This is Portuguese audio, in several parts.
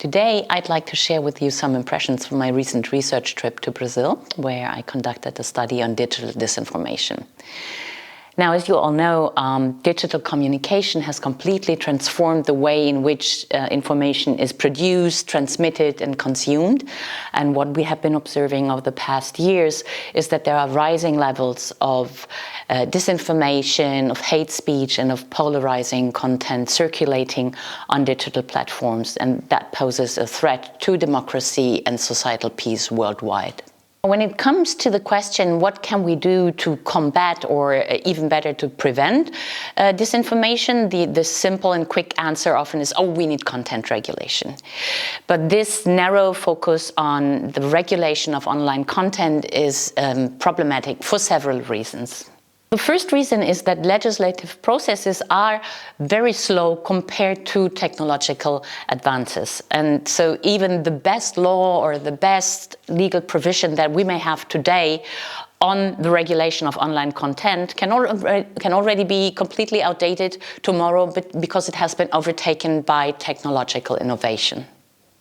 Today, I'd like to share with you some impressions from my recent research trip to Brazil, where I conducted a study on digital disinformation. Now, as you all know, digital communication has completely transformed the way in which information is produced, transmitted, and consumed. And what we have been observing over the past years is that there are rising levels of disinformation, of hate speech, and of polarizing content circulating on digital platforms. And that poses a threat to democracy and societal peace worldwide. When it comes to the question, what can we do to combat or even better to prevent disinformation, the simple and quick answer often is, we need content regulation. But this narrow focus on the regulation of online content is problematic for several reasons. The first reason is that legislative processes are very slow compared to technological advances. And so even the best law or the best legal provision that we may have today on the regulation of online content can already be completely outdated tomorrow because it has been overtaken by technological innovation.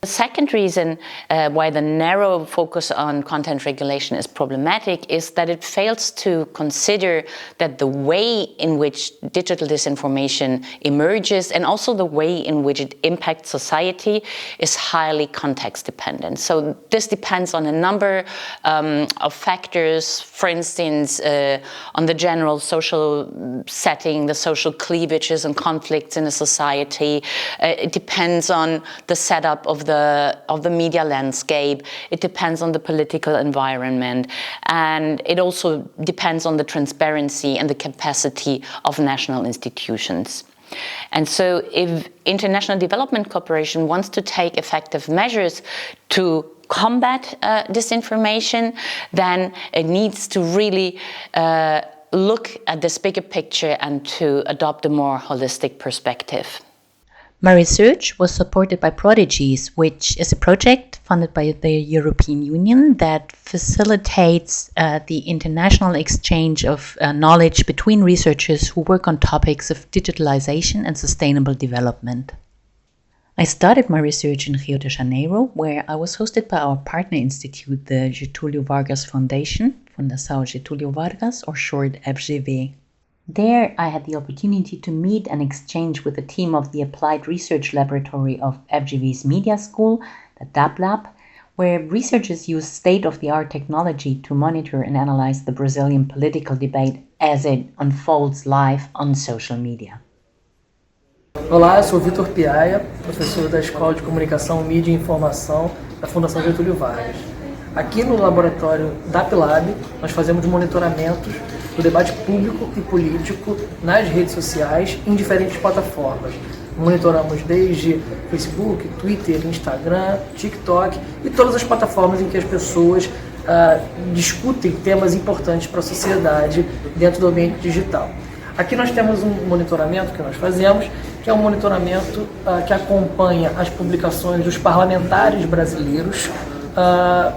The second reason why the narrow focus on content regulation is problematic is that it fails to consider that the way in which digital disinformation emerges and also the way in which it impacts society is highly context dependent. So this depends on a number of factors, for instance, on the general social setting, the social cleavages and conflicts in a society. It depends on the setup of the media landscape. It depends on the political environment, and it also depends on the transparency and the capacity of national institutions. And so if international development cooperation wants to take effective measures to combat disinformation, then it needs to really look at this bigger picture and to adopt a more holistic perspective. My research was supported by Prodigies, which is a project funded by the European Union that facilitates the international exchange of knowledge between researchers who work on topics of digitalization and sustainable development. I started my research in Rio de Janeiro, where I was hosted by our partner institute, the Getúlio Vargas Foundation, Fundação Getúlio Vargas, or short FGV. There, I had the opportunity to meet and exchange with a team of the Applied Research Laboratory of FGV's Media School, the DAB Lab, where researchers use state-of-the-art technology to monitor and analyze the Brazilian political debate as it unfolds live on social media. Olá, eu sou Vitor Piaia, professor da Escola de Comunicação, Mídia e Informação da Fundação Getúlio Vargas. Aqui no laboratório DAP Lab, nós fazemos monitoramentos do debate público e político nas redes sociais em diferentes plataformas. Monitoramos desde Facebook, Twitter, Instagram, TikTok e todas as plataformas em que as pessoas discutem temas importantes para a sociedade dentro do ambiente digital. Aqui nós temos um monitoramento que nós fazemos, que é um monitoramento que acompanha as publicações dos parlamentares brasileiros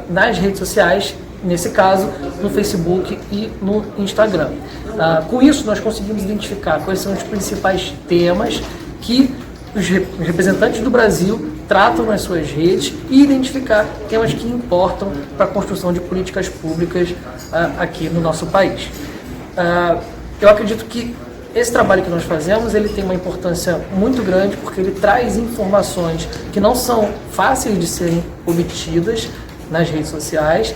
nas redes sociais, nesse caso no Facebook e no Instagram. Com isso, nós conseguimos identificar quais são os principais temas que os representantes do Brasil tratam nas suas redes e identificar temas que importam para a construção de políticas públicas aqui no nosso país. Eu acredito que esse trabalho que nós fazemos, ele tem uma importância muito grande porque ele traz informações que não são fáceis de serem obtidas nas redes sociais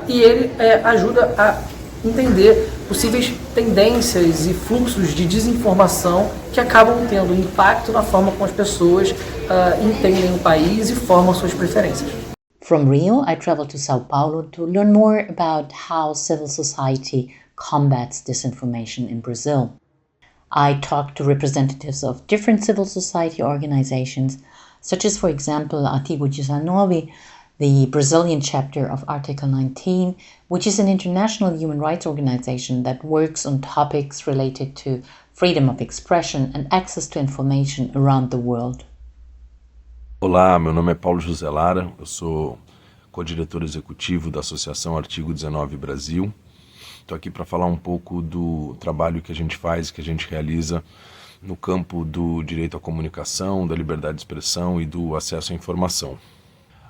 e ele ajuda a entender possíveis tendências e fluxos de desinformação que acabam tendo impacto na forma como as pessoas entendem o país e formam suas preferências. From Rio, I traveled to São Paulo to learn more about how civil society combats disinformation in Brazil. I talked to representatives of different civil society organizations, such as, for example, Artigo 19, the Brazilian chapter of Article 19, which is an international human rights organization that works on topics related to freedom of expression and access to information around the world. Olá, meu nome é Paulo José Lara, eu sou co-diretor executivo da Associação Artigo 19 Brasil. Estou aqui para falar um pouco do trabalho que a gente faz, que a gente realiza no campo do direito à comunicação, da liberdade de expressão e do acesso à informação.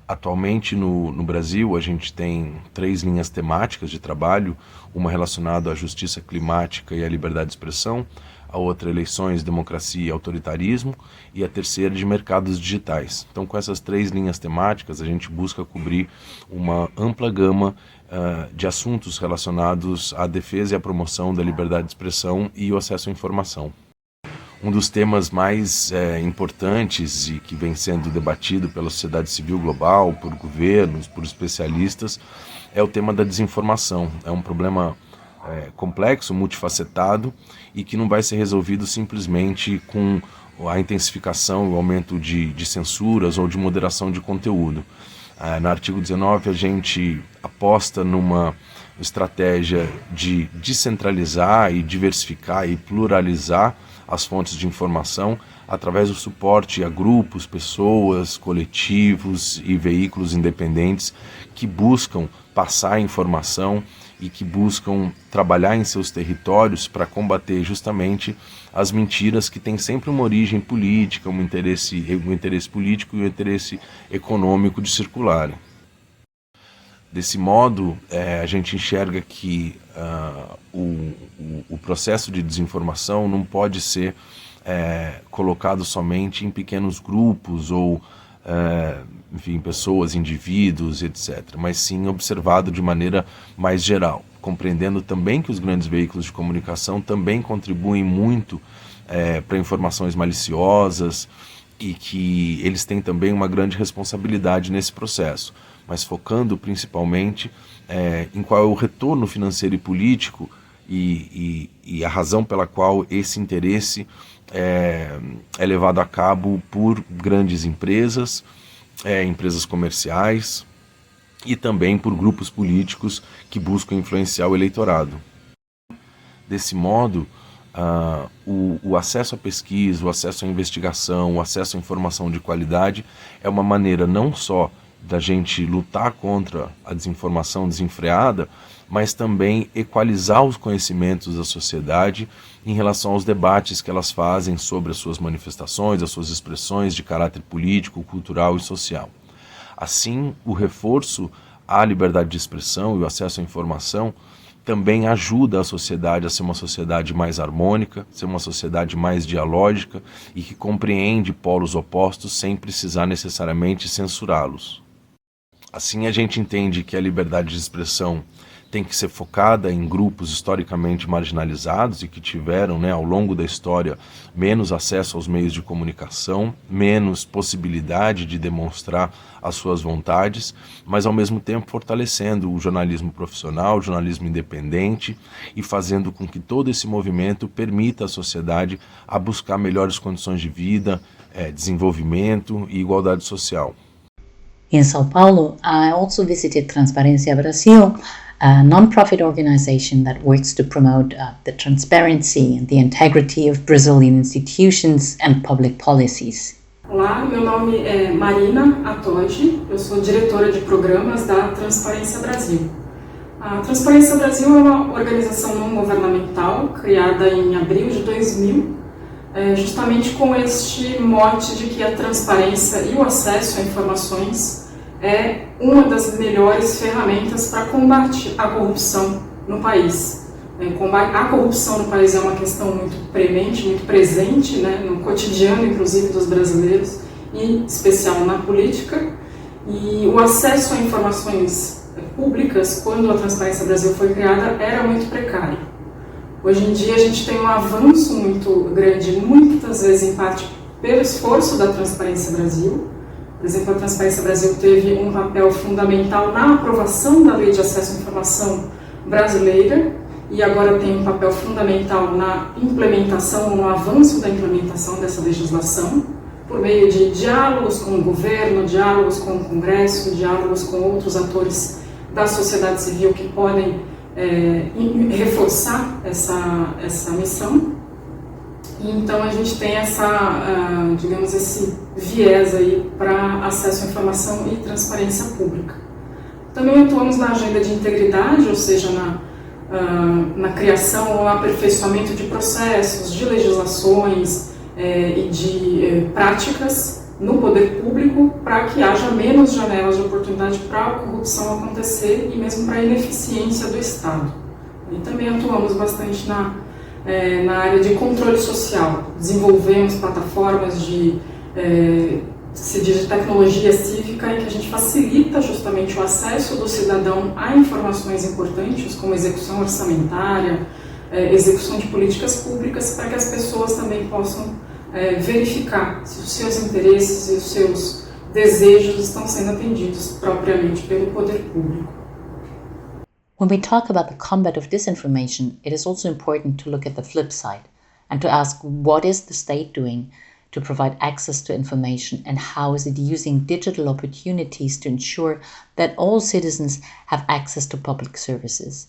Atualmente no Brasil a gente tem 3 linhas temáticas de trabalho, uma relacionada à justiça climática e à liberdade de expressão, a outra eleições, democracia e autoritarismo e a terceira de mercados digitais. Então com essas 3 linhas temáticas a gente busca cobrir uma ampla gama de assuntos relacionados à defesa e à promoção da liberdade de expressão e o acesso à informação. Um dos temas mais importantes e que vem sendo debatido pela sociedade civil global, por governos, por especialistas, é o tema da desinformação. É um problema complexo, multifacetado e que não vai ser resolvido simplesmente com a intensificação e o aumento de censuras ou de moderação de conteúdo. No artigo 19 a gente aposta numa estratégia de descentralizar e diversificar e pluralizar as fontes de informação através do suporte a grupos, pessoas, coletivos e veículos independentes que buscam passar informação e que buscam trabalhar em seus territórios para combater justamente as mentiras que têm sempre uma origem política, um interesse político e um interesse econômico de circularem. Desse modo, a gente enxerga que o processo de desinformação não pode ser colocado somente em pequenos grupos ou, enfim, pessoas, indivíduos, etc., mas sim observado de maneira mais geral, compreendendo também que os grandes veículos de comunicação também contribuem muito para informações maliciosas e que eles têm também uma grande responsabilidade nesse processo, mas focando principalmente em qual é o retorno financeiro e político e a razão pela qual esse interesse é levado a cabo por grandes empresas, empresas comerciais e também por grupos políticos que buscam influenciar o eleitorado. Desse modo, o acesso à pesquisa, o acesso à investigação, o acesso à informação de qualidade é uma maneira não só da gente lutar contra a desinformação desenfreada, mas também equalizar os conhecimentos da sociedade em relação aos debates que elas fazem sobre as suas manifestações, as suas expressões de caráter político, cultural e social. Assim, o reforço à liberdade de expressão e o acesso à informação também ajuda a sociedade a ser uma sociedade mais harmônica, ser uma sociedade mais dialógica e que compreende polos opostos sem precisar necessariamente censurá-los. Assim, a gente entende que a liberdade de expressão tem que ser focada em grupos historicamente marginalizados e que tiveram, ao longo da história, menos acesso aos meios de comunicação, menos possibilidade de demonstrar as suas vontades, mas ao mesmo tempo fortalecendo o jornalismo profissional, o jornalismo independente e fazendo com que todo esse movimento permita à sociedade a buscar melhores condições de vida, desenvolvimento e igualdade social. In São Paulo, I also visited Transparência Brasil, a non-profit organization that works to promote the transparency and the integrity of Brazilian institutions and public policies. Olá, meu nome é Marina Atoji, eu sou diretora de programas da Transparência Brasil. A Transparência Brasil é uma organização não governamental criada em abril de 2000, justamente com este mote de que a transparência e o acesso a informações é uma das melhores ferramentas para combater a corrupção no país. A corrupção no país é uma questão muito premente, muito presente, no cotidiano, inclusive, dos brasileiros, e em especial na política. E o acesso a informações públicas, quando a Transparência Brasil foi criada, era muito precário. Hoje em dia a gente tem um avanço muito grande, muitas vezes em parte pelo esforço da Transparência Brasil. Por exemplo, a Transparência Brasil teve um papel fundamental na aprovação da Lei de Acesso à Informação brasileira e agora tem um papel fundamental na implementação, no avanço da implementação dessa legislação, por meio de diálogos com o governo, diálogos com o Congresso, diálogos com outros atores da sociedade civil que podem reforçar essa missão. E então a gente tem esse viés aí para acesso à informação e transparência pública. Também atuamos na agenda de integridade, ou seja, na criação ou aperfeiçoamento de processos, de legislações e de práticas no poder público para que haja menos janelas de oportunidade para a corrupção acontecer e mesmo para a ineficiência do Estado. E também atuamos bastante na área de controle social. Desenvolvemos plataformas de tecnologia cívica em que a gente facilita justamente o acesso do cidadão a informações importantes, como execução orçamentária, execução de políticas públicas, para que as pessoas também possam verificar se os seus interesses e os seus desejos estão sendo atendidos propriamente pelo poder público. When we talk about the combat of disinformation, it is also important to look at the flip side and to ask what is the state doing to provide access to information and how is it using digital opportunities to ensure that all citizens have access to public services.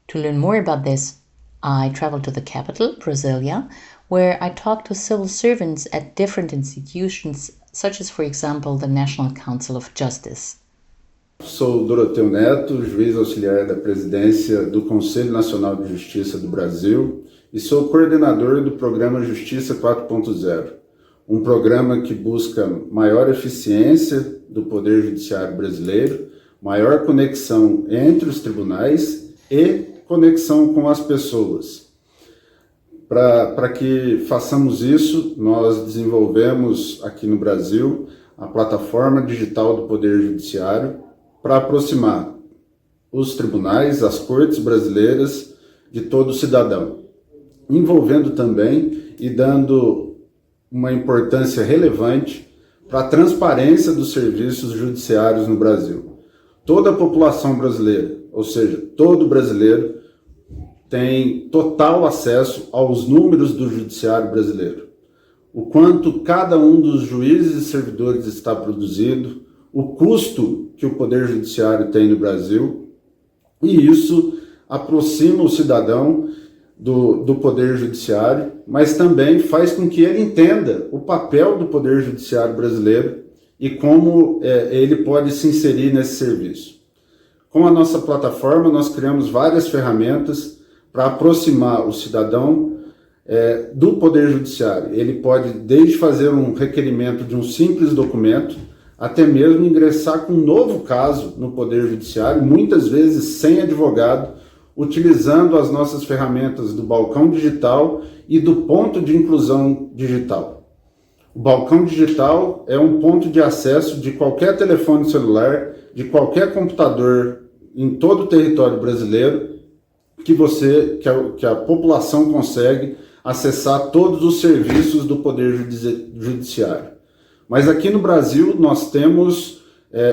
To learn more about this, I traveled to the capital, Brasilia, where I talked to civil servants at different institutions, such as, for example, the National Council of Justice. Sou Doroteu Neto, juiz auxiliar da presidência do Conselho Nacional de Justiça do Brasil e sou coordenador do programa Justiça 4.0, um programa que busca maior eficiência do Poder Judiciário brasileiro, maior conexão entre os tribunais e conexão com as pessoas. Para que façamos isso, nós desenvolvemos aqui no Brasil a plataforma digital do Poder Judiciário para aproximar os tribunais, as cortes brasileiras de todo cidadão, envolvendo também e dando uma importância relevante para a transparência dos serviços judiciários no Brasil. Toda a população brasileira, ou seja, todo brasileiro, tem total acesso aos números do judiciário brasileiro. O quanto cada um dos juízes e servidores está produzindo, o custo que o Poder Judiciário tem no Brasil, e isso aproxima o cidadão do Poder Judiciário, mas também faz com que ele entenda o papel do Poder Judiciário brasileiro e como ele pode se inserir nesse serviço. Com a nossa plataforma, nós criamos várias ferramentas para aproximar o cidadão do Poder Judiciário. Ele pode desde fazer um requerimento de um simples documento, até mesmo ingressar com um novo caso no Poder Judiciário, muitas vezes sem advogado, utilizando as nossas ferramentas do balcão digital e do ponto de inclusão digital. O balcão digital é um ponto de acesso de qualquer telefone celular, de qualquer computador em todo o território brasileiro, que a população consegue acessar todos os serviços do Poder Judiciário. Mas aqui no Brasil nós temos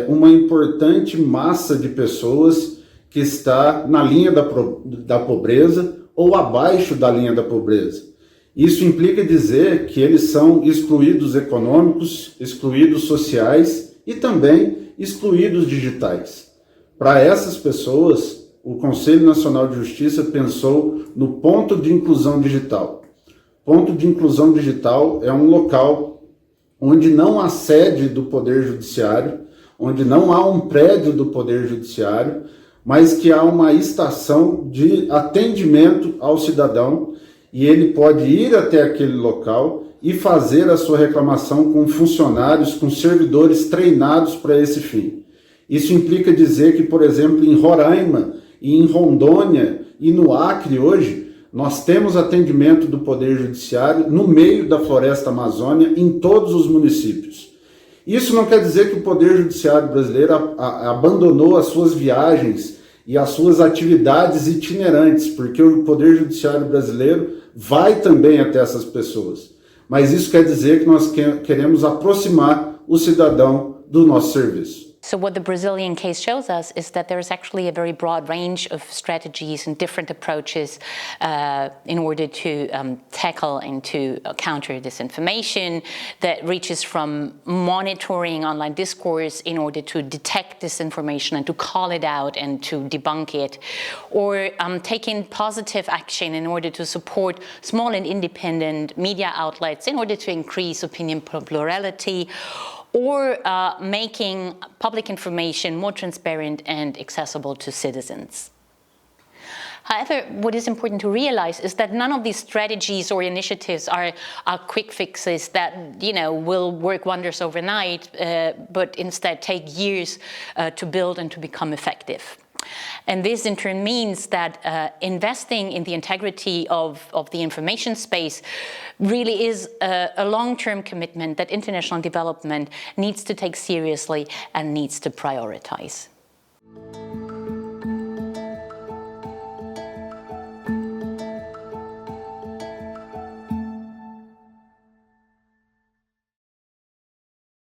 uma importante massa de pessoas que está na linha da pobreza ou abaixo da linha da pobreza. Isso implica dizer que eles são excluídos econômicos, excluídos sociais e também excluídos digitais. Para essas pessoas, o Conselho Nacional de Justiça pensou no ponto de inclusão digital. Ponto de inclusão digital é um local onde não há sede do Poder Judiciário, onde não há um prédio do Poder Judiciário, mas que há uma estação de atendimento ao cidadão e ele pode ir até aquele local e fazer a sua reclamação com funcionários, com servidores treinados para esse fim. Isso implica dizer que, por exemplo, em Roraima e em Rondônia e no Acre hoje, nós temos atendimento do Poder Judiciário no meio da Floresta Amazônia, em todos os municípios. Isso não quer dizer que o Poder Judiciário brasileiro abandonou as suas viagens e as suas atividades itinerantes, porque o Poder Judiciário brasileiro vai também até essas pessoas. Mas isso quer dizer que nós queremos aproximar o cidadão do nosso serviço. So what the Brazilian case shows us is that there is actually a very broad range of strategies and different approaches in order to tackle and to counter disinformation that reaches from monitoring online discourse in order to detect disinformation and to call it out and to debunk it, or taking positive action in order to support small and independent media outlets in order to increase opinion plurality, or making public information more transparent and accessible to citizens. However, what is important to realize is that none of these strategies or initiatives are quick fixes that, will work wonders overnight, but instead take years to build and to become effective. And this in turn means that investing in the integrity of the information space really is a long-term commitment that international development needs to take seriously and needs to prioritize.